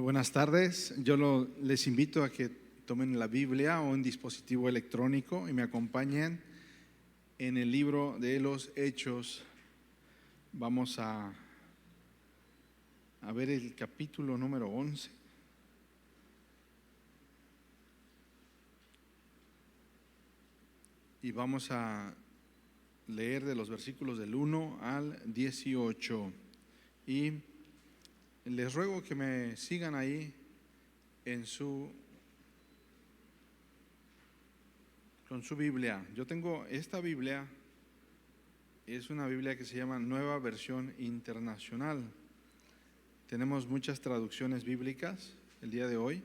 Buenas tardes. Les invito a que tomen la Biblia o un dispositivo electrónico y me acompañen en el libro de los Hechos. Vamos a ver el capítulo número 11. Y vamos a leer de los versículos del 1 al 18. Y les ruego que me sigan ahí con su Biblia. Yo tengo esta Biblia, es una Biblia que se llama Nueva Versión Internacional. Tenemos muchas traducciones bíblicas el día de hoy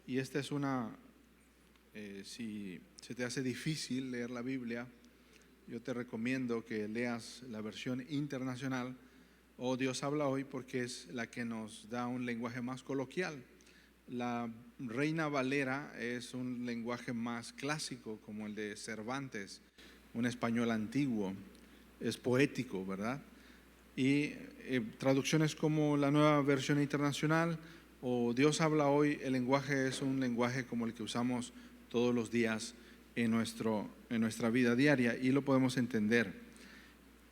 y esta es si se te hace difícil leer la Biblia, yo te recomiendo que leas la versión internacional o Dios habla hoy, porque es la que nos da un lenguaje más coloquial. La Reina Valera es un lenguaje más clásico, como el de Cervantes, un español antiguo, es poético, ¿verdad? Y traducciones como la Nueva Versión Internacional o Dios habla hoy, el lenguaje es un lenguaje como el que usamos todos los días en nuestra vida diaria y lo podemos entender.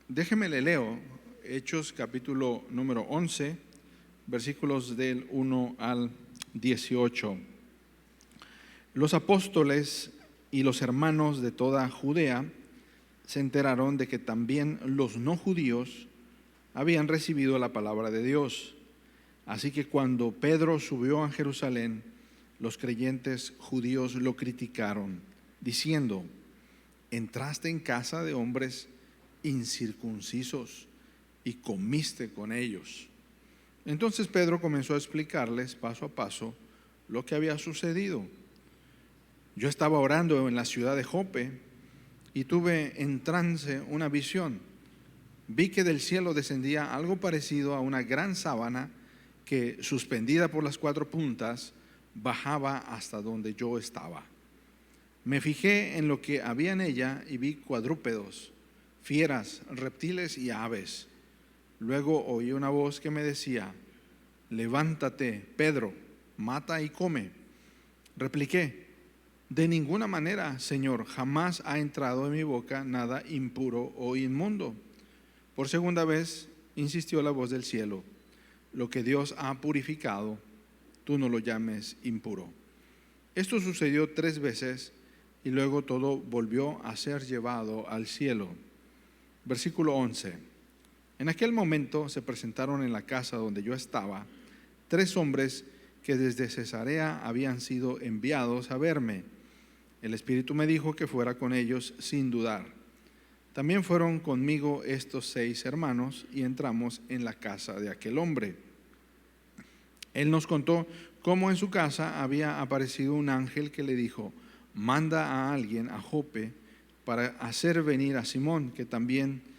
Déjeme le leo Hechos capítulo número 11, versículos del 1 al 18. Los apóstoles y los hermanos de toda Judea se enteraron de que también los no judíos habían recibido la palabra de Dios. Así que cuando Pedro subió a Jerusalén, los creyentes judíos lo criticaron, diciendo: entraste en casa de hombres incircuncisos y comiste con ellos. Entonces Pedro comenzó a explicarles paso a paso lo que había sucedido. Yo estaba orando en la ciudad de Jope y tuve en trance una visión. Vi que del cielo descendía algo parecido a una gran sábana que, suspendida por las 4 puntas, bajaba hasta donde yo estaba. Me fijé en lo que había en ella y vi cuadrúpedos, fieras, reptiles y aves. Luego oí una voz que me decía: levántate, Pedro, mata y come. Repliqué: de ninguna manera, Señor, jamás ha entrado en mi boca nada impuro o inmundo. Por segunda vez insistió la voz del cielo: lo que Dios ha purificado, tú no lo llames impuro. Esto sucedió 3 veces y luego todo volvió a ser llevado al cielo. Versículo 11. En aquel momento se presentaron en la casa donde yo estaba 3 hombres que desde Cesarea habían sido enviados a verme. El Espíritu me dijo que fuera con ellos sin dudar. También fueron conmigo estos 6 hermanos y entramos en la casa de aquel hombre. Él nos contó cómo en su casa había aparecido un ángel que le dijo: manda a alguien a Jope para hacer venir a Simón, que también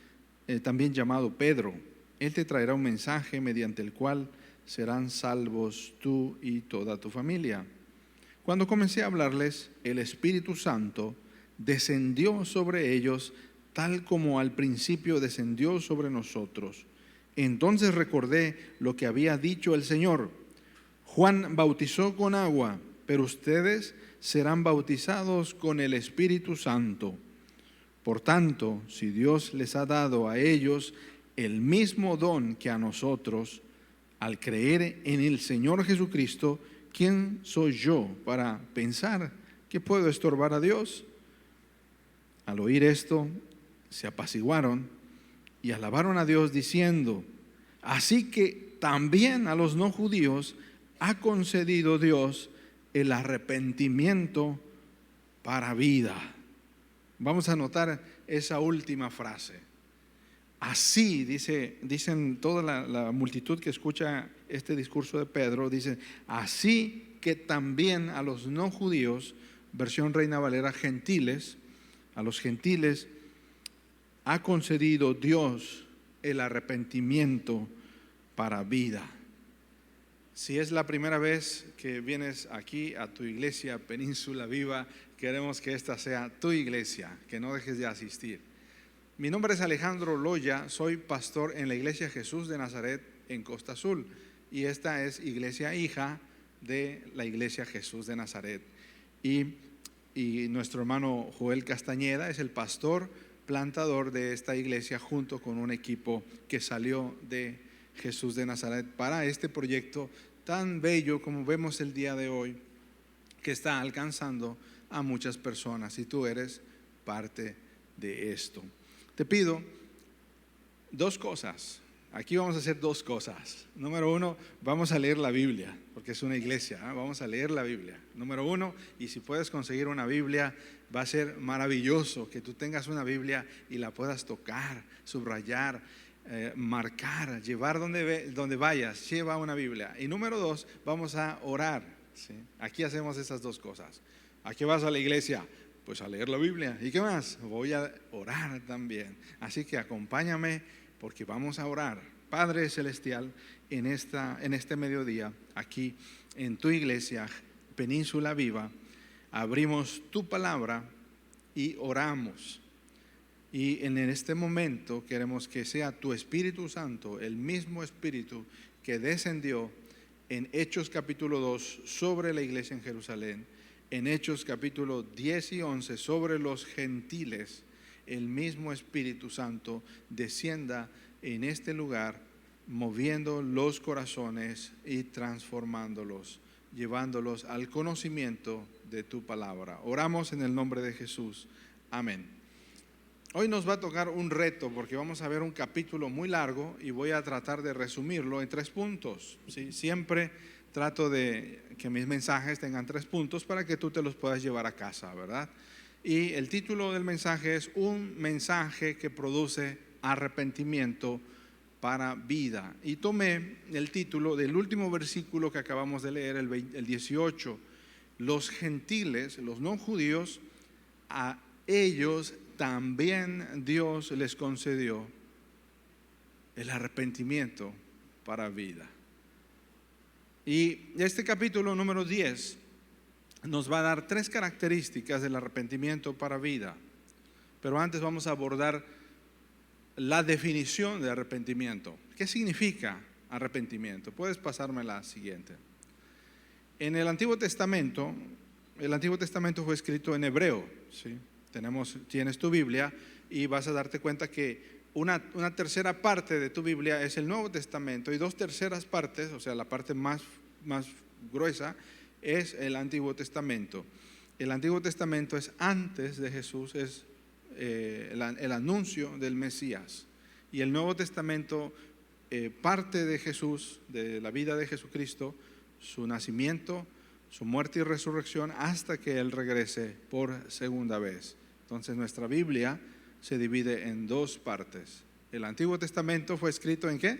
llamado Pedro. Él te traerá un mensaje mediante el cual serán salvos tú y toda tu familia. Cuando comencé a hablarles, el Espíritu Santo descendió sobre ellos tal como al principio descendió sobre nosotros. Entonces recordé lo que había dicho el Señor: Juan bautizó con agua, pero ustedes serán bautizados con el Espíritu Santo. Por tanto, si Dios les ha dado a ellos el mismo don que a nosotros, al creer en el Señor Jesucristo, ¿quién soy yo para pensar que puedo estorbar a Dios? Al oír esto, se apaciguaron y alabaron a Dios diciendo: así que también a los no judíos ha concedido Dios el arrepentimiento para vida. Vamos a notar esa última frase. Así, dicen toda la multitud que escucha este discurso de Pedro, dicen: así que también a los no judíos, versión Reina Valera, gentiles, a los gentiles ha concedido Dios el arrepentimiento para vida. Si es la primera vez que vienes aquí a tu iglesia Península Viva, queremos que esta sea tu iglesia, que no dejes de asistir. Mi nombre es Alejandro Loya, soy pastor en la Iglesia Jesús de Nazaret en Costa Azul. y esta es iglesia hija de la iglesia Jesús de Nazaret. Y nuestro hermano Joel Castañeda es el pastor plantador de esta iglesia junto con un equipo que salió de Jesús de Nazaret para este proyecto tan bello como vemos el día de hoy, que está alcanzando a muchas personas, y tú eres parte de esto. Te pido dos cosas. Aquí vamos a hacer dos cosas. Número uno, vamos a leer la Biblia, porque es una iglesia, ¿eh? Vamos a leer la Biblia. Número uno, y si puedes conseguir una Biblia, va a ser maravilloso que tú tengas una Biblia y la puedas tocar, subrayar, marcar, llevar donde vayas, lleva una Biblia. Y número dos, vamos a orar, ¿sí? Aquí hacemos esas dos cosas. ¿A qué vas a la iglesia? Pues a leer la Biblia. ¿Y qué más? Voy a orar también. Así que acompáñame, porque vamos a orar. Padre Celestial, en este mediodía, aquí en tu iglesia, Península Viva, abrimos tu palabra y oramos. Y en este momento queremos que sea tu Espíritu Santo, el mismo Espíritu que descendió en Hechos capítulo 2 sobre la iglesia en Jerusalén, en Hechos capítulo 10 y 11 sobre los gentiles, el mismo Espíritu Santo descienda en este lugar, moviendo los corazones y transformándolos, llevándolos al conocimiento de tu palabra. Oramos en el nombre de Jesús. Amén. Hoy nos va a tocar un reto porque vamos a ver un capítulo muy largo y voy a tratar de resumirlo en 3 puntos. ¿Sí? Siempre trato de que mis mensajes tengan 3 puntos para que tú te los puedas llevar a casa, ¿verdad? Y el título del mensaje es un mensaje que produce arrepentimiento para vida. Y tomé el título del último versículo que acabamos de leer, el 18. Los gentiles, los no judíos, a ellos también Dios les concedió el arrepentimiento para vida. Y este capítulo número 10 nos va a dar 3 características del arrepentimiento para vida. Pero antes vamos a abordar la definición de arrepentimiento. ¿Qué significa arrepentimiento? Puedes pasarme la siguiente. En el Antiguo Testamento fue escrito en hebreo, ¿sí? Tienes tu Biblia y vas a darte cuenta que una tercera parte de tu Biblia es el Nuevo Testamento y 2/3 partes, o sea, la parte más gruesa, es el Antiguo Testamento. El Antiguo Testamento es antes de Jesús, es el anuncio del Mesías. Y el Nuevo Testamento parte de Jesús, de la vida de Jesucristo, su nacimiento, su muerte y resurrección, hasta que Él regrese por segunda vez. Entonces nuestra Biblia se divide en 2 partes. El Antiguo Testamento fue escrito ¿en qué?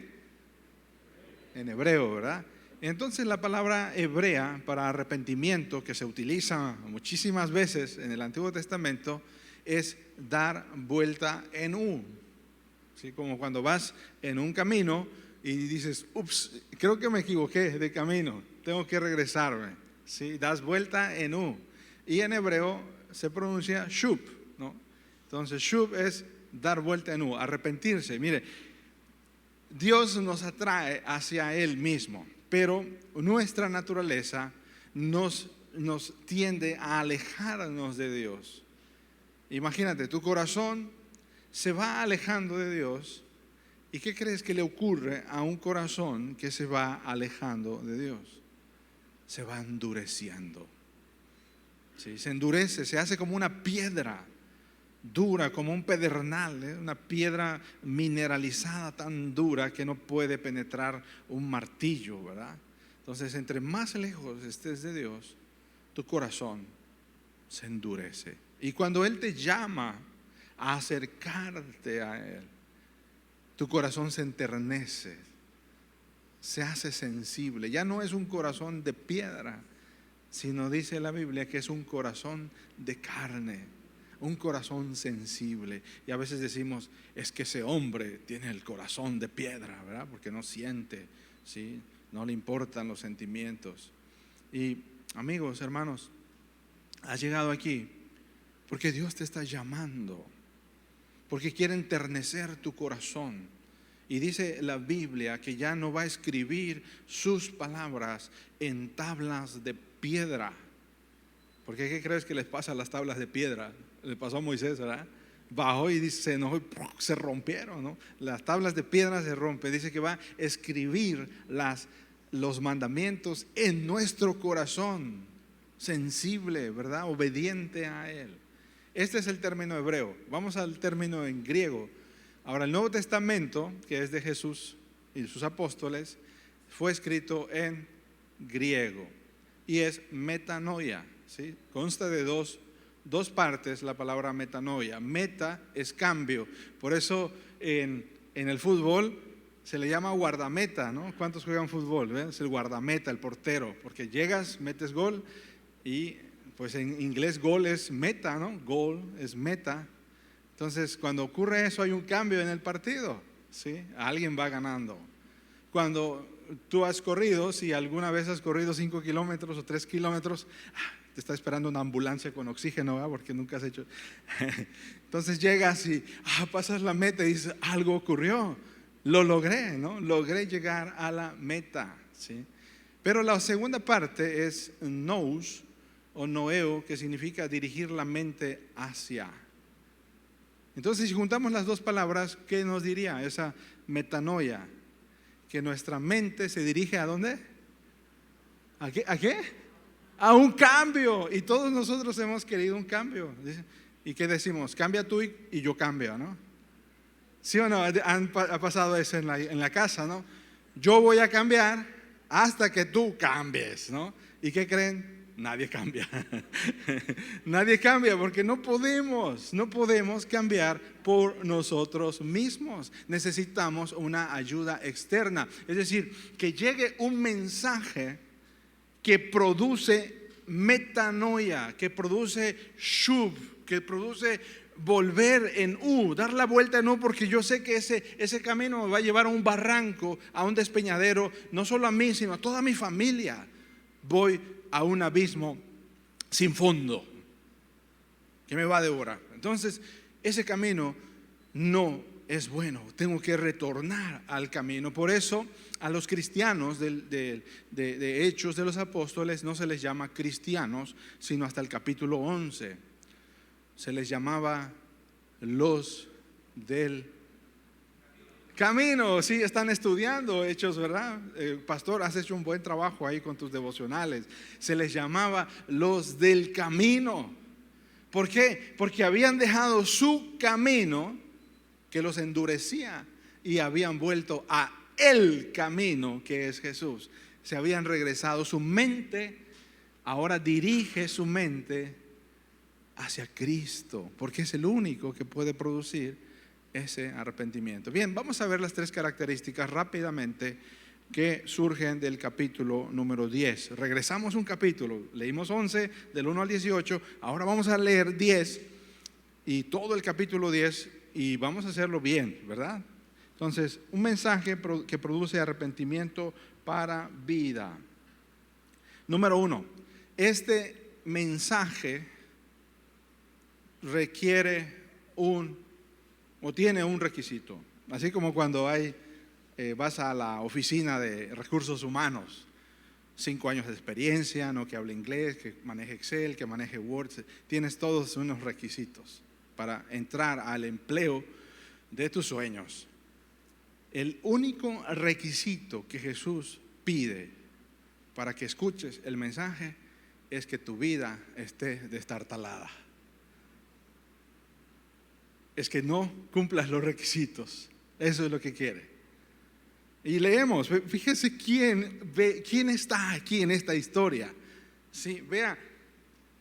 En hebreo, ¿verdad? Entonces la palabra hebrea para arrepentimiento, que se utiliza muchísimas veces en el Antiguo Testamento, es dar vuelta en U. ¿Sí? Como cuando vas en un camino y dices, ups, creo que me equivoqué de camino, tengo que regresarme. ¿Sí? Das vuelta en U. Y en hebreo se pronuncia shub, ¿no? Entonces shub es dar vuelta en U, arrepentirse. Mire, Dios nos atrae hacia Él mismo, pero nuestra naturaleza nos tiende a alejarnos de Dios. Imagínate, tu corazón se va alejando de Dios. ¿Y qué crees que le ocurre a un corazón que se va alejando de Dios? Se va endureciendo. ¿Sí? Se endurece, se hace como una piedra dura, como un pedernal, una piedra mineralizada tan dura que no puede penetrar un martillo, ¿verdad? Entonces, entre más lejos estés de Dios, tu corazón se endurece. Y cuando Él te llama a acercarte a Él, tu corazón se enternece, se hace sensible. Ya no es un corazón de piedra, sino dice la Biblia que es un corazón de carne, un corazón sensible. Y a veces decimos, es que ese hombre tiene el corazón de piedra, ¿verdad? Porque no siente, ¿sí? No le importan los sentimientos. Y amigos, hermanos, has llegado aquí porque Dios te está llamando, porque quiere enternecer tu corazón. Y dice la Biblia que ya no va a escribir sus palabras en tablas de piedra. Porque ¿qué crees que les pasa a las tablas de piedra? Le pasó a Moisés, ¿verdad? Bajó y dice, se enojó y se rompieron, ¿no? Las tablas de piedra se rompen. Dice que va a escribir los mandamientos en nuestro corazón, sensible, ¿verdad? Obediente a Él. Este es el término hebreo. Vamos al término en griego. Ahora, el Nuevo Testamento, que es de Jesús y sus apóstoles, fue escrito en griego y es metanoia, ¿sí? Consta de dos partes la palabra metanoia. Meta es cambio. Por eso en el fútbol se le llama guardameta, ¿no? ¿Cuántos juegan fútbol? Es el guardameta, el portero, porque llegas, metes gol y pues en inglés gol es meta, ¿no? Gol es meta. Entonces, cuando ocurre eso, hay un cambio en el partido, ¿sí? Alguien va ganando. Cuando tú has corrido, si alguna vez has corrido 5 kilómetros o 3 kilómetros, te está esperando una ambulancia con oxígeno, ¿verdad? Porque nunca has hecho. Entonces llegas y pasas la meta y dices, algo ocurrió, lo logré, ¿no? Logré llegar a la meta, ¿sí? Pero la segunda parte es nous o noeo, que significa dirigir la mente hacia. Entonces, si juntamos las dos palabras, ¿qué nos diría esa metanoia? Que nuestra mente se dirige ¿a dónde? ¿A qué? A un cambio. Y todos nosotros hemos querido un cambio. ¿Y qué decimos? Cambia tú y yo cambio, ¿no? ¿Sí o no? Ha pasado eso en la casa, ¿no? Yo voy a cambiar hasta que tú cambies, ¿no? ¿Y qué creen? Nadie cambia. Nadie cambia porque no podemos cambiar por nosotros mismos. Necesitamos una ayuda externa. Es decir, que llegue un mensaje que produce metanoia, que produce shuv, que produce volver en dar la vuelta en porque yo sé que ese camino me va a llevar a un barranco, a un despeñadero, no solo a mí, sino a toda mi familia. Voy a un abismo sin fondo que me va a devorar. Entonces, ese camino no es bueno. Tengo que retornar al camino. Por eso, a los cristianos de Hechos de los Apóstoles no se les llama cristianos, sino hasta el capítulo 11. Se les llamaba los del camino. Sí, están estudiando Hechos, ¿verdad? Pastor, has hecho un buen trabajo ahí con tus devocionales. Se les llamaba los del camino. ¿Por qué? Porque habían dejado su camino que los endurecía y habían vuelto a el camino que es Jesús. Se habían regresado. Su mente ahora dirige su mente hacia Cristo, porque es el único que puede producir ese arrepentimiento. Bien, vamos a ver las tres características rápidamente que surgen del capítulo número 10. Regresamos un capítulo, leímos 11 del 1 al 18, ahora vamos a leer 10 y todo el capítulo 10 y vamos a hacerlo bien, ¿verdad? Entonces, un mensaje que produce arrepentimiento para vida. Número 1, este mensaje requiere tiene un requisito, así como cuando vas a la oficina de recursos humanos, 5 años de experiencia, no que hable inglés, que maneje Excel, que maneje Word, tienes todos unos requisitos para entrar al empleo de tus sueños. El único requisito que Jesús pide para que escuches el mensaje es que tu vida esté destartalada. Es que no cumplas los requisitos. Eso es lo que quiere. Y leemos, fíjese quién está aquí en esta historia. Sí, vea,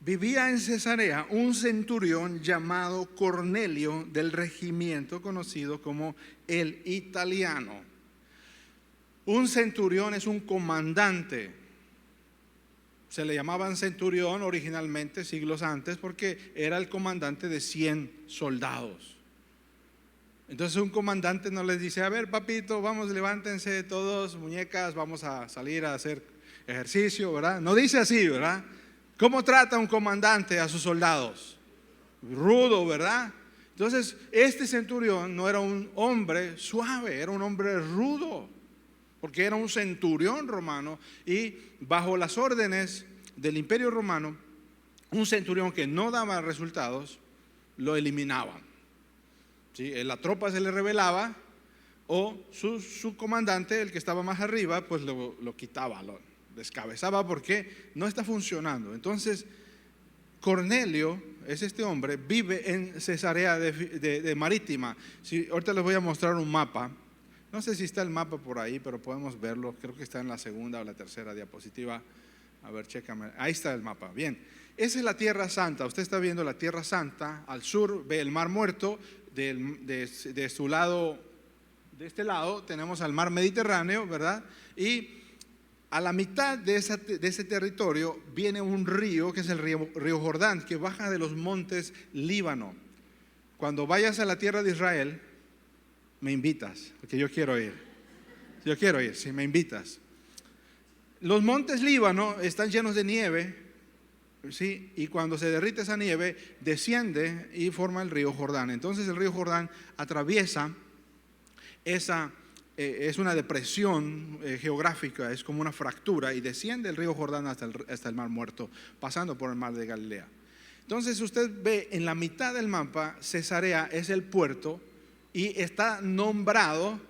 vivía en Cesarea un centurión llamado Cornelio del regimiento conocido como el Italiano. Un centurión es un comandante. Se le llamaban centurión originalmente siglos antes porque era el comandante de 100 soldados. Entonces un comandante no les dice, a ver papito, vamos, levántense todos, muñecas, vamos a salir a hacer ejercicio, ¿verdad? No dice así, ¿verdad? ¿Cómo trata un comandante a sus soldados? Rudo, ¿verdad? Entonces, este centurión no era un hombre suave, era un hombre rudo, porque era un centurión romano y bajo las órdenes del Imperio Romano, un centurión que no daba resultados, lo eliminaban. ¿Sí? La tropa se le rebelaba o su comandante, el que estaba más arriba, pues lo quitaba, lo descabezaba porque no está funcionando. Entonces, Cornelio es este hombre, vive en Cesarea de Marítima. Ahorita les voy a mostrar un mapa. No sé si está el mapa por ahí, pero podemos verlo. Creo que está en la segunda o la tercera diapositiva. A ver, chécame. Ahí está el mapa. Bien, esa es la Tierra Santa. Usted está viendo la Tierra Santa. Al sur ve el Mar Muerto. De su lado, de este lado, tenemos al Mar Mediterráneo, ¿verdad? Y a la mitad de ese territorio viene un río, que es el río Jordán, que baja de los montes Líbano. Cuando vayas a la tierra de Israel, me invitas, porque yo quiero ir. Yo quiero ir, si me invitas. Los montes Líbano están llenos de nieve, ¿sí? Y cuando se derrite esa nieve, desciende y forma el río Jordán. Entonces el río Jordán atraviesa es una depresión geográfica, es como una fractura, y desciende el río Jordán hasta el Mar Muerto, pasando por el Mar de Galilea. Entonces usted ve en la mitad del mapa, Cesarea es el puerto y está nombrado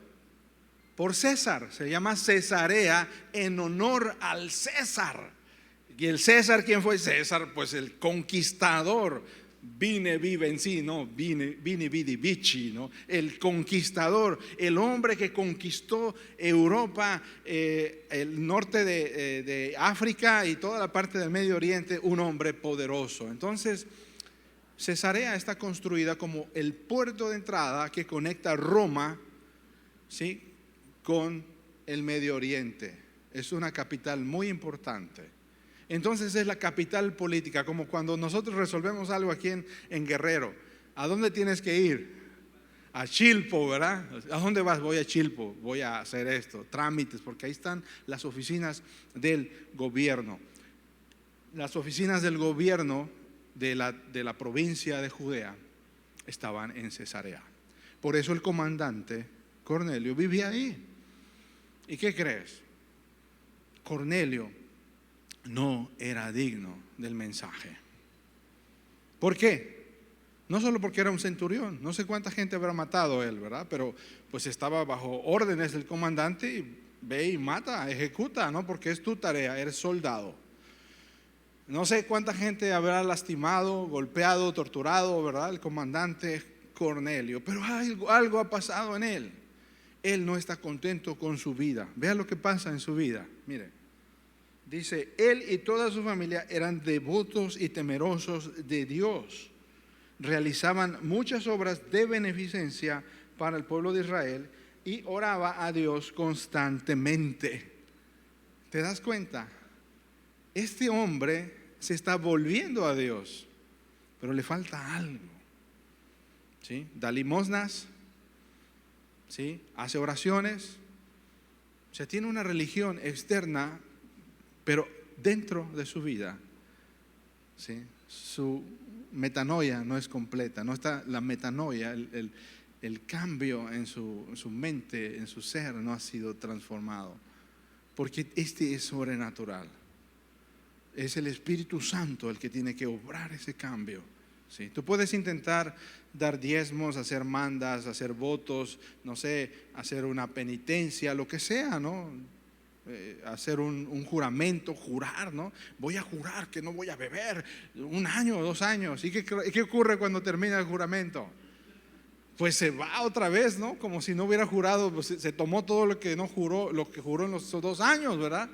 por César. Se llama Cesarea en honor al César. ¿Y el César quién fue? César, pues el conquistador. Vine, vivenci, no, vini, vidi, vici, ¿no? El conquistador, el hombre que conquistó Europa, el norte de África y toda la parte del Medio Oriente, un hombre poderoso. Entonces, Cesarea está construida como el puerto de entrada que conecta Roma, ¿sí?, con el Medio Oriente. Es una capital muy importante. Entonces es la capital política, como cuando nosotros resolvemos algo aquí en Guerrero. ¿A dónde tienes que ir? A Chilpo, ¿verdad? ¿A dónde vas? Voy a Chilpo, voy a hacer esto, trámites, porque ahí están las oficinas del gobierno. Las oficinas del gobierno de la provincia de Judea estaban en Cesarea. Por eso el comandante Cornelio vivía ahí. ¿Y qué crees? Cornelio no era digno del mensaje. ¿Por qué? No solo porque era un centurión, no sé cuánta gente habrá matado él, ¿verdad? Pero pues estaba bajo órdenes del comandante y ve y mata, ejecuta, ¿no? Porque es tu tarea, eres soldado. No sé cuánta gente habrá lastimado, golpeado, torturado, ¿verdad? El comandante Cornelio, pero algo ha pasado en él. Él no está contento con su vida. Vea lo que pasa en su vida, mire. Dice, él y toda su familia eran devotos y temerosos de Dios. Realizaban muchas obras de beneficencia para el pueblo de Israel y oraba a Dios constantemente. ¿Te das cuenta? Este hombre se está volviendo a Dios, pero le falta algo. ¿Sí? Da limosnas, ¿sí? Hace oraciones. O sea, tiene una religión externa, pero dentro de su vida, ¿sí?, su metanoia no es completa, no está la metanoia, el cambio en su mente, en su ser, no ha sido transformado, porque este es sobrenatural. Es el Espíritu Santo el que tiene que obrar ese cambio, ¿sí? Tú puedes intentar dar diezmos, hacer mandas, hacer votos, no sé, hacer una penitencia, lo que sea, ¿no? Hacer un juramento, jurar, ¿no? Voy a jurar que no voy a beber 1 año o 2 años. ¿Y qué ocurre cuando termina el juramento? Pues se va otra vez, ¿no? Como si no hubiera jurado, pues se tomó todo lo que no juró, lo que juró en los 2 años, ¿verdad?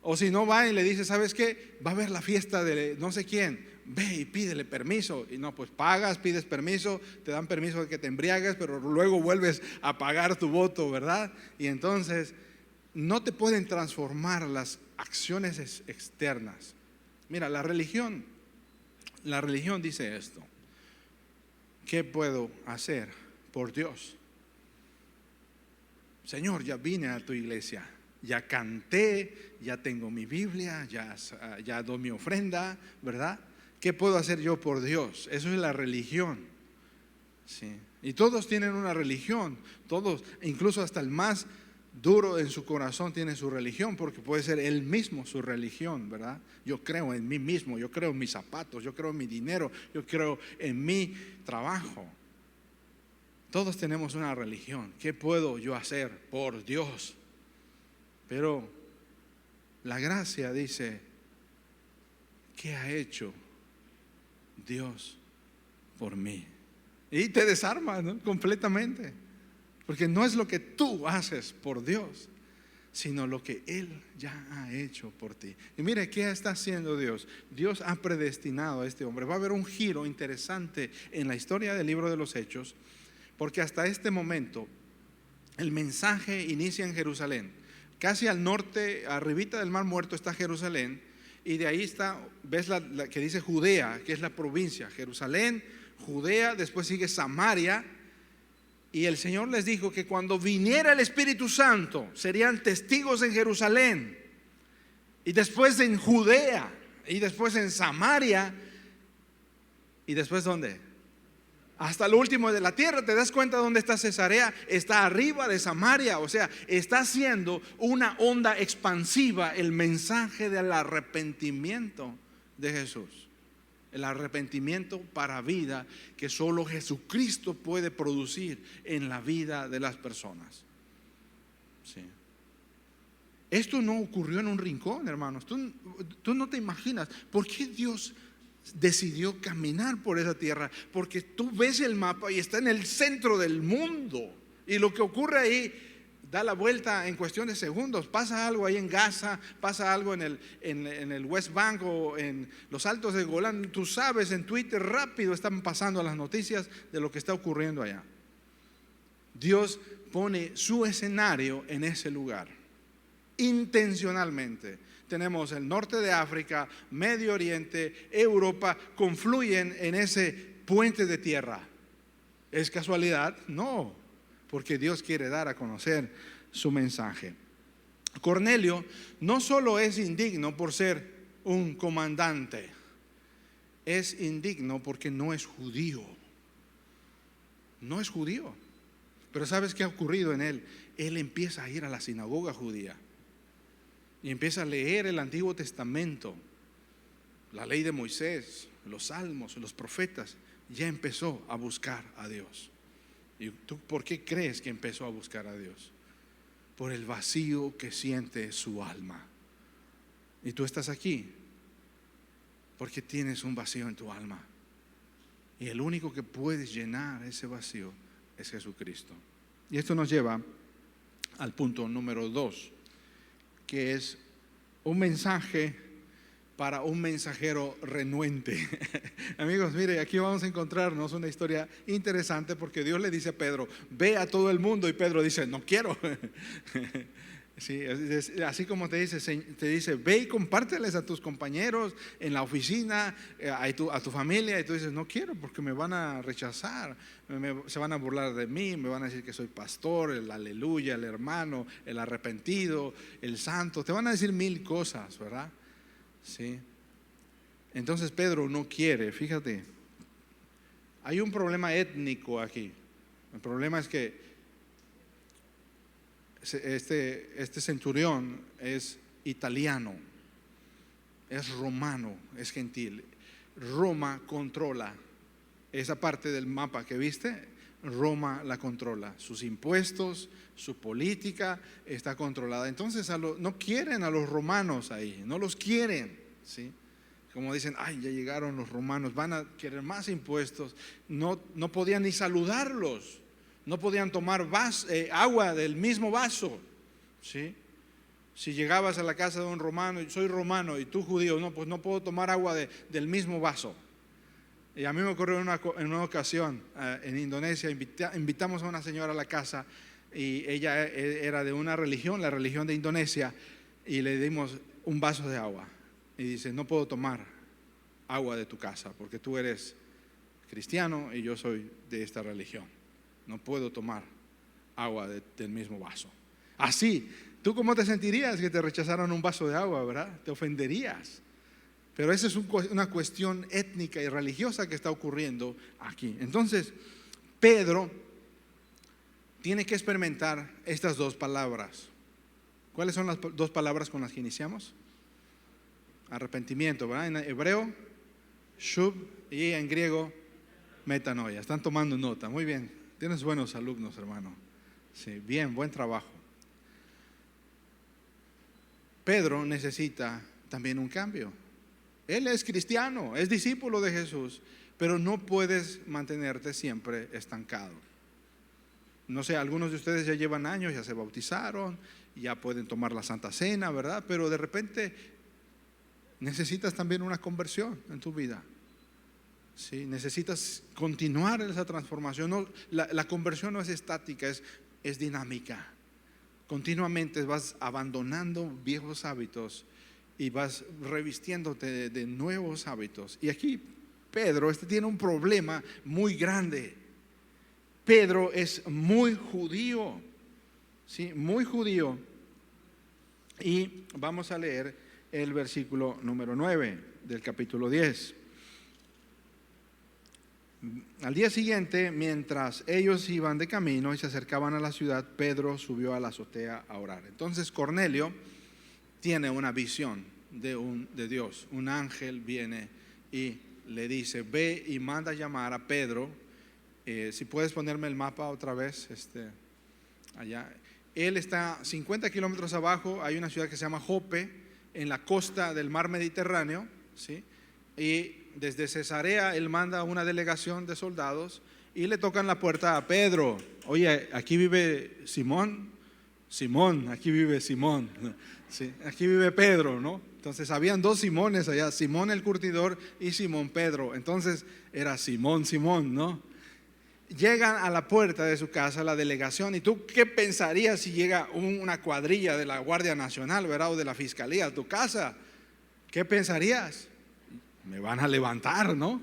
O si no va y le dice, ¿sabes qué? Va a haber la fiesta de no sé quién, ve y pídele permiso. Y no, pues pagas, pides permiso, te dan permiso de que te embriagues, pero luego vuelves a pagar tu voto, ¿verdad? Y entonces no te pueden transformar las acciones externas. Mira, la religión dice esto: ¿qué puedo hacer por Dios? Señor, ya vine a tu iglesia, ya canté, ya tengo mi Biblia, ya doy mi ofrenda, ¿verdad? ¿Qué puedo hacer yo por Dios? Eso es la religión. Sí. Y todos tienen una religión, todos, incluso hasta el más duro en su corazón tiene su religión, porque puede ser él mismo su religión, ¿verdad? Yo creo en mí mismo, yo creo en mis zapatos, yo creo en mi dinero, yo creo en mi trabajo. Todos tenemos una religión. ¿Qué puedo yo hacer por Dios? Pero la gracia dice, ¿qué ha hecho Dios por mí? Y te desarma, ¿no? Completamente. Porque no es lo que tú haces por Dios, sino lo que Él ya ha hecho por ti. Y mire, ¿qué está haciendo Dios? Dios ha predestinado a este hombre. Va a haber un giro interesante en la historia del libro de los Hechos, porque hasta este momento el mensaje inicia en Jerusalén. Casi al norte, arribita del Mar Muerto está Jerusalén, y de ahí está, ves la que dice Judea, que es la provincia, Jerusalén, Judea, después sigue Samaria. Y el Señor les dijo que cuando viniera el Espíritu Santo serían testigos en Jerusalén, y después en Judea, y después en Samaria, y después ¿dónde? Hasta lo último de la tierra. ¿Te das cuenta dónde está Cesarea? Está arriba de Samaria. O sea, está haciendo una onda expansiva el mensaje del arrepentimiento de Jesús. El arrepentimiento para vida que solo Jesucristo puede producir en la vida de las personas. Sí. Esto no ocurrió en un rincón, hermanos. Tú no te imaginas por qué Dios decidió caminar por esa tierra. Porque tú ves el mapa y está en el centro del mundo, y lo que ocurre ahí da la vuelta en cuestión de segundos. Pasa algo ahí en Gaza, pasa algo en el West Bank o en los Altos de Golán. Tú sabes, en Twitter rápido están pasando las noticias de lo que está ocurriendo allá. Dios pone su escenario en ese lugar intencionalmente. Tenemos el norte de África, Medio Oriente, Europa, confluyen en ese puente de tierra. ¿Es casualidad? No, porque Dios quiere dar a conocer su mensaje. Cornelio no solo es indigno por ser un comandante, es indigno porque no es judío. No es judío. Pero ¿sabes qué ha ocurrido en él? Él empieza a ir a la sinagoga judía y empieza a leer el Antiguo Testamento, la ley de Moisés, los salmos, los profetas. Ya empezó a buscar a Dios. ¿Y tú por qué crees que empezó a buscar a Dios? Por el vacío que siente su alma. Y tú estás aquí porque tienes un vacío en tu alma, y el único que puede llenar ese vacío es Jesucristo. Y esto nos lleva al punto número 2, que es un mensaje para un mensajero renuente. Amigos, mire, aquí vamos a encontrarnos una historia interesante, porque Dios le dice a Pedro, ve a todo el mundo, y Pedro dice, no quiero. Sí, así como te dice, ve y compárteles a tus compañeros en la oficina, a tu familia, y tú dices, no quiero porque me van a rechazar, se van a burlar de mí, me van a decir que soy pastor, el aleluya, el hermano, el arrepentido, el santo, te van a decir mil cosas, ¿verdad? Sí. Entonces Pedro no quiere. Fíjate, hay un problema étnico aquí. El problema es que este centurión es italiano, es romano, es gentil. Roma controla esa parte del mapa que viste. Roma la controla, sus impuestos, su política está controlada. Entonces no quieren a los romanos ahí, no los quieren, ¿sí? Como dicen, ay, ya llegaron los romanos, van a querer más impuestos. No podían ni saludarlos, no podían tomar agua del mismo vaso, ¿sí? Si llegabas a la casa de un romano, soy romano y tú judío, no, pues no puedo tomar agua del mismo vaso. Y a mí me ocurrió en una ocasión en Indonesia. Invitamos a una señora a la casa, y ella era de una religión, la religión de Indonesia, y le dimos un vaso de agua. Y dice, no puedo tomar agua de tu casa porque tú eres cristiano y yo soy de esta religión. No puedo tomar agua del mismo vaso. Así, ¿tú cómo te sentirías que te rechazaran un vaso de agua, verdad? Te ofenderías. Pero esa es una cuestión étnica y religiosa que está ocurriendo aquí. Entonces, Pedro tiene que experimentar estas dos palabras. ¿Cuáles son las dos palabras con las que iniciamos? Arrepentimiento, ¿verdad? En hebreo, shub, y en griego, metanoia. Están tomando nota, muy bien. Tienes buenos alumnos, hermano. Sí, bien, buen trabajo. Pedro necesita también un cambio. Él es cristiano, es discípulo de Jesús, pero no puedes mantenerte siempre estancado. No sé, algunos de ustedes ya llevan años, ya se bautizaron, ya pueden tomar la Santa Cena, ¿verdad? Pero de repente necesitas también una conversión en tu vida. Sí, necesitas continuar esa transformación. No, la conversión no es estática, es dinámica. Continuamente vas abandonando viejos hábitos y vas revistiéndote de nuevos hábitos. Y aquí Pedro tiene un problema muy grande. Pedro es muy judío, ¿sí? Muy judío. Y vamos a leer el versículo número 9 del capítulo 10. Al día siguiente, mientras ellos iban de camino y se acercaban a la ciudad, Pedro subió a la azotea a orar. Entonces Cornelio tiene una visión de Dios. Un ángel viene y le dice: ve y manda llamar a Pedro. Si puedes ponerme el mapa otra vez, allá. Él está 50 kilómetros abajo, hay una ciudad que se llama Jope, en la costa del mar Mediterráneo, ¿sí? Y desde Cesarea él manda una delegación de soldados y le tocan la puerta a Pedro. Oye, aquí vive Simón, aquí vive Simón, ¿sí? Aquí vive Pedro, ¿no? Entonces habían dos Simones allá, Simón el curtidor y Simón Pedro. Entonces era Simón, ¿no? Llegan a la puerta de su casa la delegación. ¿Y tú qué pensarías si llega una cuadrilla de la Guardia Nacional, ¿verdad? O de la Fiscalía a tu casa? ¿Qué pensarías? Me van a levantar, ¿no?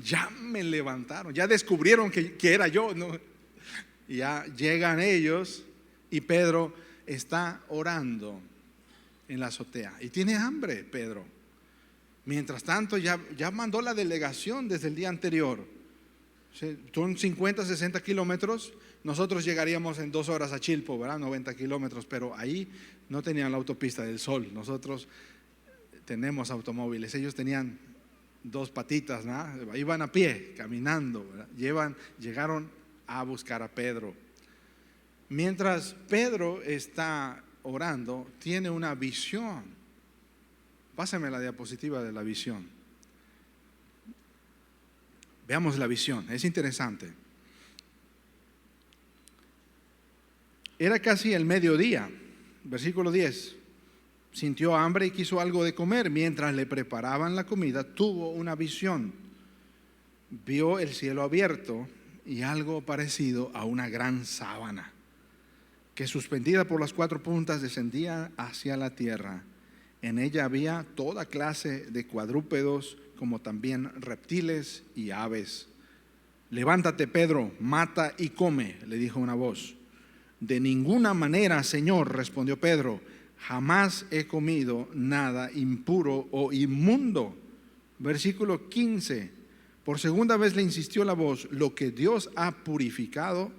Ya me levantaron, ya descubrieron que era yo, ¿no? Y ya llegan ellos y Pedro está orando en la azotea y tiene hambre Pedro. Mientras tanto ya mandó la delegación desde el día anterior. Son 50, 60 kilómetros. Nosotros llegaríamos en 2 horas a Chilpo, ¿verdad? 90 kilómetros, pero ahí no tenían la autopista del Sol. Nosotros tenemos automóviles, ellos tenían 2 patitas, ¿no? Iban a pie, caminando, ¿verdad? Llegaron a buscar a Pedro. Mientras Pedro está orando, tiene una visión. Pásame la diapositiva de la visión. Veamos la visión, es interesante. Era casi el mediodía, versículo 10. Sintió hambre y quiso algo de comer. Mientras le preparaban la comida, tuvo una visión. Vio el cielo abierto y algo parecido a una gran sábana que, suspendida por las 4 puntas, descendía hacia la tierra. En ella había toda clase de cuadrúpedos, como también reptiles y aves. Levántate, Pedro, mata y come, le dijo una voz. De ninguna manera, Señor, respondió Pedro, jamás he comido nada impuro o inmundo. Versículo 15. Por segunda vez le insistió la voz: lo que Dios ha purificado,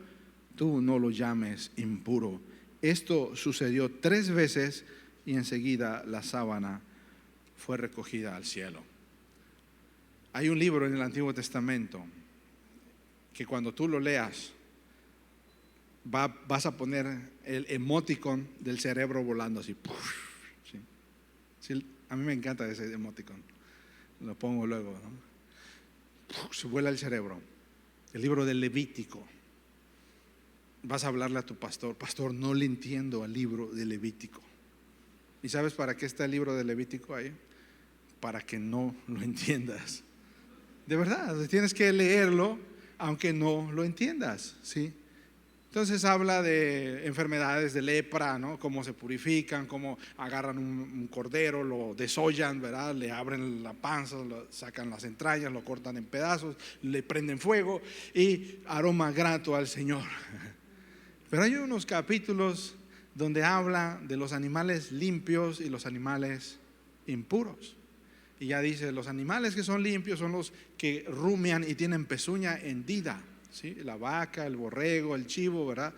tú no lo llames impuro. Esto sucedió 3 veces y enseguida la sábana fue recogida al cielo. Hay un libro en el Antiguo Testamento que cuando tú lo leas vas a poner el emoticon del cerebro volando así. ¿Sí? Sí, a mí me encanta ese emoticon, lo pongo luego, ¿no? Se vuela el cerebro. El libro del Levítico. Vas a hablarle a tu pastor: pastor, no le entiendo al libro del Levítico. ¿Y sabes para qué está el libro del Levítico ahí? Para que no lo entiendas. De verdad, tienes que leerlo aunque no lo entiendas, ¿sí? Entonces habla de enfermedades de lepra, ¿no? Cómo se purifican, cómo agarran un cordero, lo desollan, ¿verdad? Le abren la panza, sacan las entrañas, lo cortan en pedazos, le prenden fuego y aroma grato al Señor. Pero hay unos capítulos donde habla de los animales limpios y los animales impuros. Y ya dice: los animales que son limpios son los que rumian y tienen pezuña hendida. ¿sí? La vaca, el borrego, el chivo, ¿verdad?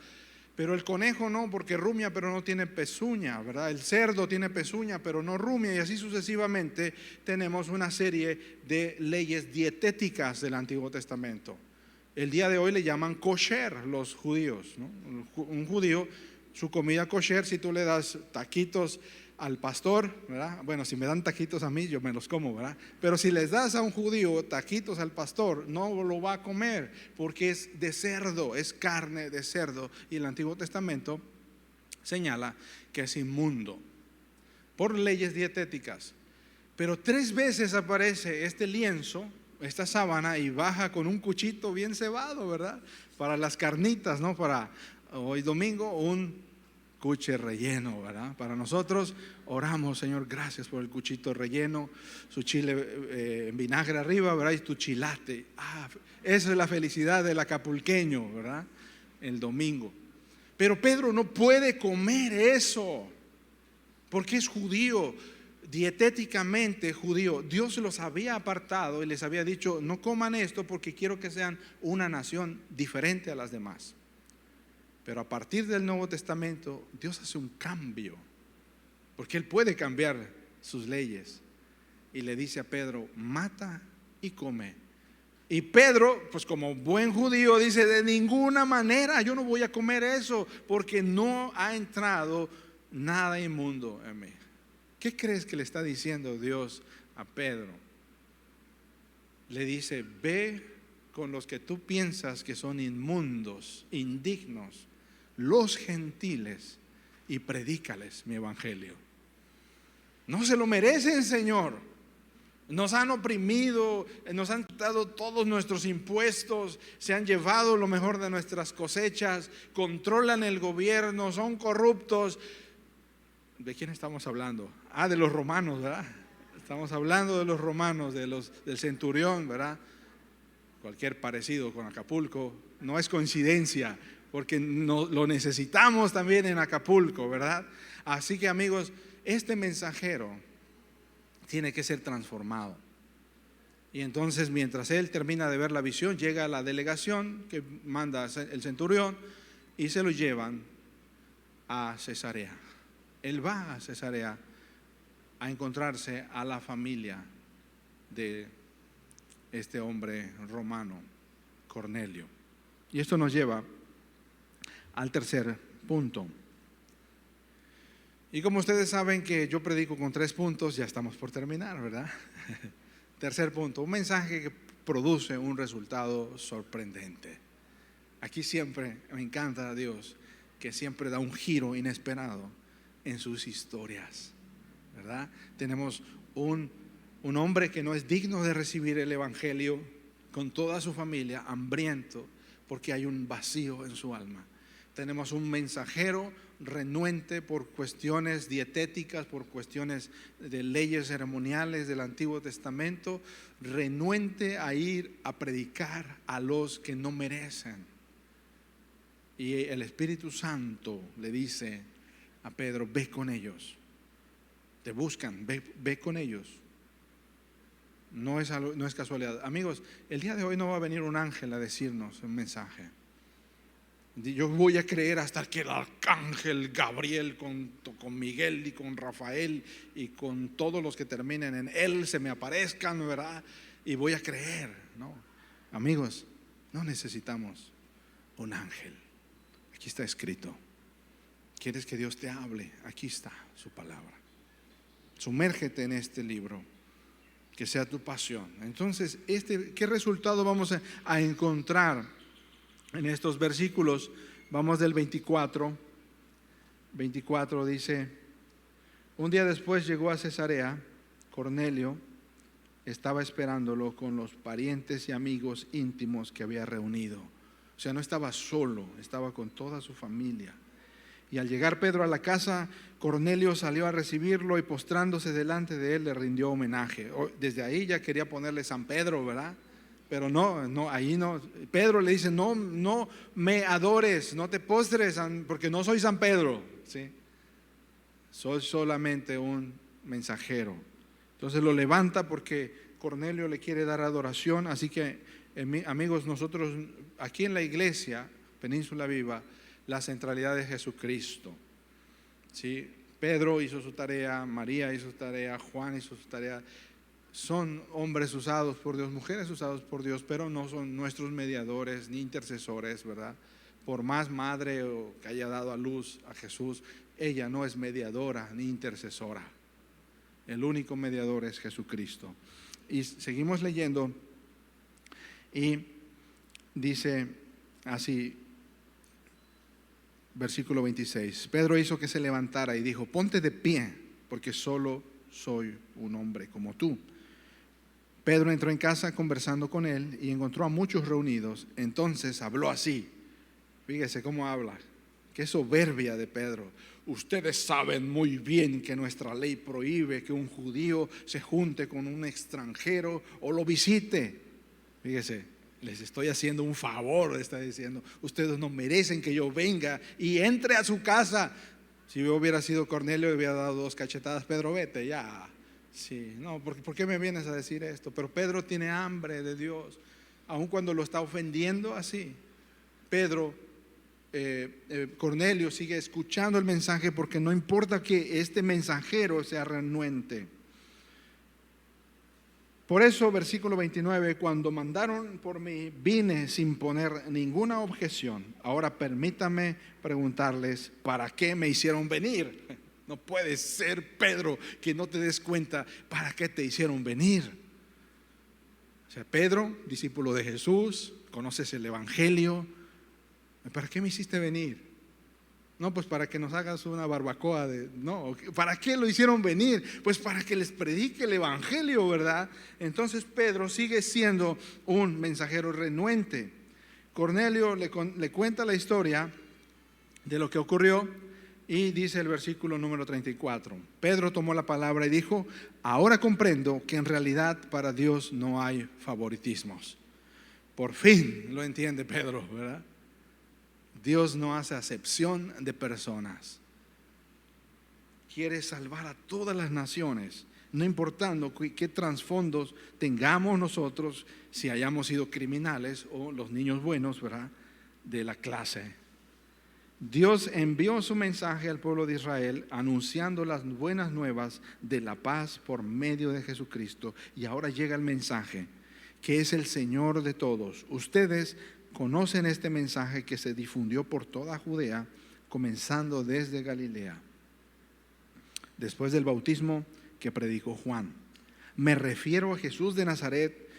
Pero el conejo no, porque rumia pero no tiene pezuña, ¿verdad? El cerdo tiene pezuña pero no rumia, y así sucesivamente tenemos una serie de leyes dietéticas del Antiguo Testamento. El día de hoy le llaman kosher los judíos, ¿no? Un judío, su comida kosher, si tú le das taquitos al pastor, ¿verdad? Bueno, si me dan taquitos a mí, yo me los como, ¿verdad? Pero si les das a un judío taquitos al pastor, no lo va a comer porque es de cerdo, es carne de cerdo. Y el Antiguo Testamento señala que es inmundo por leyes dietéticas. Pero 3 veces aparece este lienzo, esta sábana, y baja con un cuchito bien cebado, ¿verdad? Para las carnitas, ¿no? Para hoy domingo, un cuche relleno, ¿verdad? Para nosotros oramos, Señor, gracias por el cuchito relleno, su chile en vinagre arriba, ¿verdad? Y tu chilate. Esa es la felicidad del acapulqueño, ¿verdad? El domingo. Pero Pedro no puede comer eso porque es judío, dietéticamente judío. Dios los había apartado y les había dicho: no coman esto porque quiero que sean una nación diferente a las demás. Pero a partir del Nuevo Testamento Dios hace un cambio, porque Él puede cambiar sus leyes, y le dice a Pedro: mata y come. Y Pedro, pues como buen judío, dice: de ninguna manera, yo no voy a comer eso, porque no ha entrado nada inmundo en mí. ¿Qué crees que le está diciendo Dios a Pedro? Le dice: ve con los que tú piensas que son inmundos, indignos, los gentiles, y predícales mi evangelio. No se lo merecen, Señor. Nos han oprimido, nos han quitado todos nuestros impuestos, se han llevado lo mejor de nuestras cosechas, controlan el gobierno, son corruptos. ¿De quién estamos hablando? De los romanos, ¿verdad? Estamos hablando de los romanos, del centurión, ¿verdad? Cualquier parecido con Acapulco no es coincidencia, porque lo necesitamos también en Acapulco, ¿verdad? Así que, amigos, este mensajero tiene que ser transformado. Y entonces, mientras él termina de ver la visión, llega la delegación que manda el centurión y se lo llevan a Cesarea. Él va a Cesarea a encontrarse a la familia de este hombre romano, Cornelio. Y esto nos lleva al tercer punto. Y como ustedes saben que yo predico con 3 puntos, ya estamos por terminar, ¿verdad? Tercer punto, un mensaje que produce un resultado sorprendente. Aquí siempre me encanta a Dios, que siempre da un giro inesperado en sus historias, ¿verdad? Tenemos un hombre que no es digno de recibir el evangelio, con toda su familia, hambriento porque hay un vacío en su alma. Tenemos un mensajero renuente por cuestiones dietéticas, por cuestiones de leyes ceremoniales del Antiguo Testamento, renuente a ir a predicar a los que no merecen. Y el Espíritu Santo le dice a Pedro: ve con ellos, te buscan, ve con ellos. No es casualidad. Amigos, el día de hoy no va a venir un ángel a decirnos un mensaje. Yo voy a creer hasta que el arcángel Gabriel con Miguel y con Rafael y con todos los que terminen en él se me aparezcan, ¿verdad? Y voy a creer. No, amigos, no necesitamos un ángel. Aquí está escrito. ¿Quieres que Dios te hable? Aquí está su palabra. Sumérgete en este libro, que sea tu pasión. Entonces, ¿qué resultado vamos a encontrar en estos versículos? Vamos del 24 dice: un día después llegó a Cesarea Cornelio, estaba esperándolo con los parientes y amigos íntimos que había reunido. O sea, no estaba solo, estaba con toda su familia. Y al llegar Pedro a la casa, Cornelio salió a recibirlo y postrándose delante de él le rindió homenaje. Desde ahí ya quería ponerle San Pedro, ¿verdad? Pero no, ahí no. Pedro le dice: no me adores, no te postres, porque no soy San Pedro, ¿sí? Soy solamente un mensajero. Entonces lo levanta porque Cornelio le quiere dar adoración, así que Amigos, nosotros aquí en la iglesia, Península Viva, la centralidad es Jesucristo. ¿Sí? Pedro hizo su tarea, María hizo su tarea, Juan hizo su tarea. Son hombres usados por Dios, mujeres usados por Dios, pero no son nuestros mediadores ni intercesores, ¿verdad? Por más madre que haya dado a luz a Jesús, ella no es mediadora ni intercesora. El único mediador es Jesucristo. Y seguimos leyendo y dice así, versículo 26. Pedro hizo que se levantara y dijo: ponte de pie, porque solo soy un hombre como tú. Pedro entró en casa conversando con él y encontró a muchos reunidos. Entonces habló así. Fíjese cómo habla. Qué soberbia de Pedro. Ustedes saben muy bien que nuestra ley prohíbe que un judío se junte con un extranjero o lo visite. Fíjese, les estoy haciendo un favor, está diciendo. Ustedes no merecen que yo venga y entre a su casa. Si yo hubiera sido Cornelio, le hubiera dado 2 cachetadas. Pedro, vete ya. Sí, no, ¿por qué me vienes a decir esto? Pero Pedro tiene hambre de Dios, aun cuando lo está ofendiendo así. Cornelio sigue escuchando el mensaje porque no importa que este mensajero sea renuente. Por eso, versículo 29, cuando mandaron por mí, vine sin poner ninguna objeción. Ahora permítame preguntarles, ¿para qué me hicieron venir? No puede ser, Pedro, que no te des cuenta para qué te hicieron venir. O sea, Pedro, discípulo de Jesús, conoces el Evangelio. ¿Para qué me hiciste venir? No, pues para que nos hagas una barbacoa. No, ¿para qué lo hicieron venir? Pues para que les predique el Evangelio, ¿verdad? Entonces Pedro sigue siendo un mensajero renuente. Cornelio le cuenta la historia de lo que ocurrió. Y dice el versículo número 34, Pedro tomó la palabra y dijo: ahora comprendo que en realidad para Dios no hay favoritismos. Por fin lo entiende Pedro, ¿verdad? Dios no hace acepción de personas. Quiere salvar a todas las naciones, no importando qué trasfondos tengamos nosotros, si hayamos sido criminales o los niños buenos, ¿verdad?, de la clase. Dios envió su mensaje al pueblo de Israel anunciando las buenas nuevas de la paz por medio de Jesucristo. Y ahora llega el mensaje, que es el Señor de todos. Ustedes conocen este mensaje que se difundió por toda Judea, comenzando desde Galilea, después del bautismo que predicó Juan. Me refiero a Jesús de Nazaret,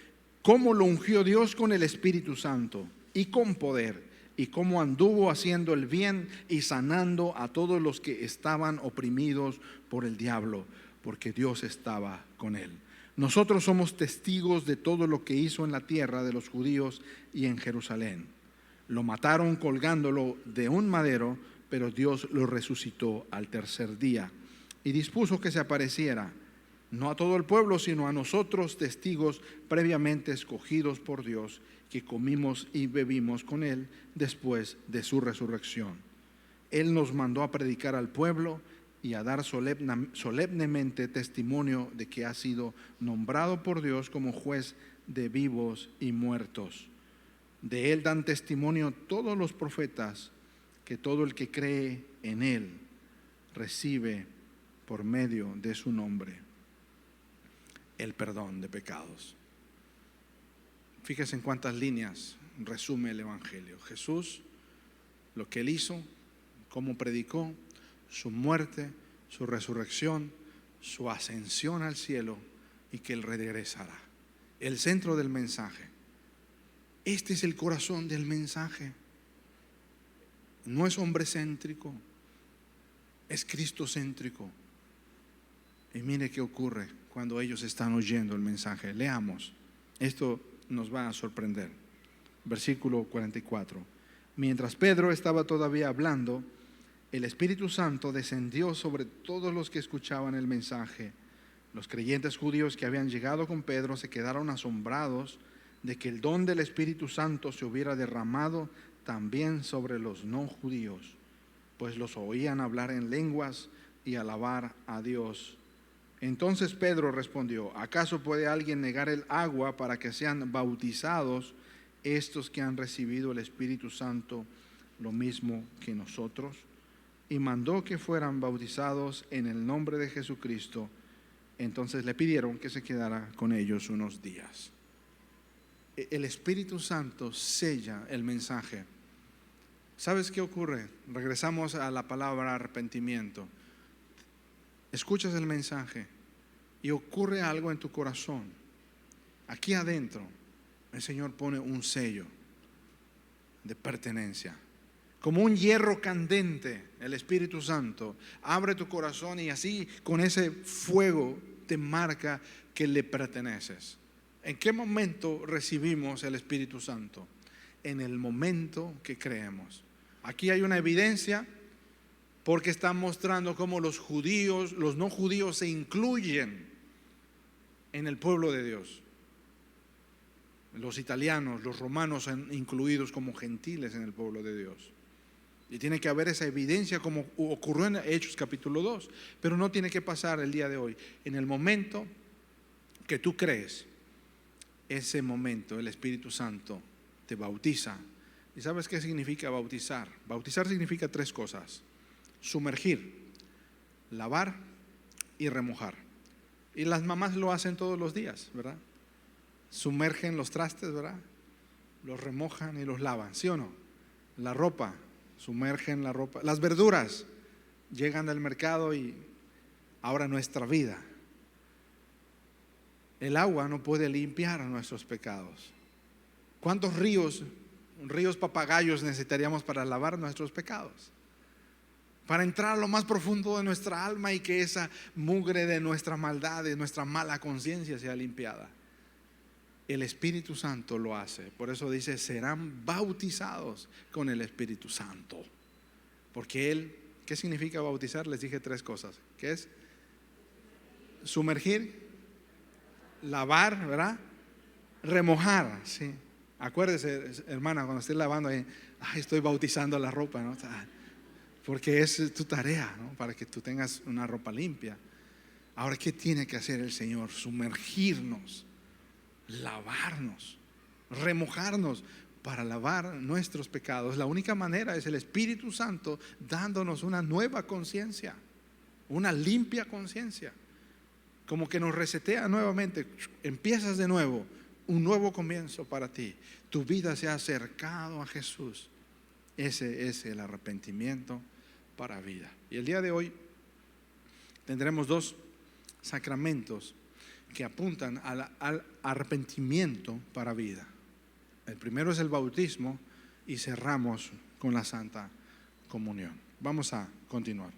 cómo lo ungió Dios con el Espíritu Santo y con poder, y cómo anduvo haciendo el bien y sanando a todos los que estaban oprimidos por el diablo, porque Dios estaba con él. Nosotros somos testigos de todo lo que hizo en la tierra de los judíos y en Jerusalén. Lo mataron colgándolo de un madero, pero Dios lo resucitó al tercer día y dispuso que se apareciera, no a todo el pueblo, sino a nosotros, testigos previamente escogidos por Dios, que comimos y bebimos con Él después de su resurrección. Él nos mandó a predicar al pueblo y a dar solemnemente testimonio de que ha sido nombrado por Dios como juez de vivos y muertos. De Él dan testimonio todos los profetas, que todo el que cree en Él recibe por medio de su nombre el perdón de pecados. Fíjese en cuántas líneas resume el Evangelio. Jesús, lo que Él hizo, cómo predicó, su muerte, su resurrección, su ascensión al cielo y que Él regresará. El centro del mensaje. Este es el corazón del mensaje. No es hombrecéntrico, es cristocéntrico. Y mire qué ocurre cuando ellos están oyendo el mensaje. Leamos. Esto nos va a sorprender. Versículo 44. Mientras Pedro estaba todavía hablando, el Espíritu Santo descendió sobre todos los que escuchaban el mensaje. Los creyentes judíos que habían llegado con Pedro se quedaron asombrados de que el don del Espíritu Santo se hubiera derramado también sobre los no judíos, pues los oían hablar en lenguas y alabar a Dios. Entonces Pedro respondió: ¿acaso puede alguien negar el agua para que sean bautizados estos que han recibido el Espíritu Santo lo mismo que nosotros? Y mandó que fueran bautizados en el nombre de Jesucristo. Entonces le pidieron que se quedara con ellos unos días. El Espíritu Santo sella el mensaje. ¿Sabes qué ocurre? Regresamos a la palabra arrepentimiento. Escuchas el mensaje y ocurre algo en tu corazón. Aquí adentro el Señor pone un sello de pertenencia. Como un hierro candente, el Espíritu Santo abre tu corazón y así con ese fuego te marca que le perteneces. ¿En qué momento recibimos el Espíritu Santo? En el momento que creemos. Aquí hay una evidencia porque está mostrando cómo los judíos, los no judíos se incluyen en el pueblo de Dios. Los italianos, los romanos son incluidos como gentiles en el pueblo de Dios. Y tiene que haber esa evidencia como ocurrió en Hechos capítulo 2. Pero no tiene que pasar el día de hoy. En el momento que tú crees, ese momento el Espíritu Santo te bautiza. ¿Y sabes qué significa bautizar? Bautizar significa tres cosas: sumergir, lavar y remojar. Y las mamás lo hacen todos los días, ¿verdad? Sumergen los trastes, ¿verdad? Los remojan y los lavan, ¿sí o no? La ropa, sumergen la ropa. Las verduras llegan del mercado y ahora nuestra vida. El agua no puede limpiar nuestros pecados. ¿Cuántos ríos papagayos necesitaríamos para lavar nuestros pecados? Para entrar a lo más profundo de nuestra alma y que esa mugre de nuestra maldad, de nuestra mala conciencia sea limpiada. El Espíritu Santo lo hace. Por eso dice, serán bautizados con el Espíritu Santo. Porque Él, ¿qué significa bautizar? Les dije tres cosas. ¿Qué es? Sumergir, lavar, ¿verdad? Remojar, sí. Acuérdese, hermana, cuando esté lavando ahí, estoy bautizando la ropa, ¿no? Porque es tu tarea, ¿no? Para que tú tengas una ropa limpia. Ahora, ¿qué tiene que hacer el Señor? Sumergirnos, lavarnos, remojarnos para lavar nuestros pecados. La única manera es el Espíritu Santo dándonos una nueva conciencia, una limpia conciencia, como que nos resetea nuevamente. Empiezas de nuevo, un nuevo comienzo para ti. Tu vida se ha acercado a Jesús. Ese es el arrepentimiento para vida. Y el día de hoy tendremos dos sacramentos que apuntan al arrepentimiento para vida. El primero es el bautismo y cerramos con la Santa Comunión. Vamos a continuar.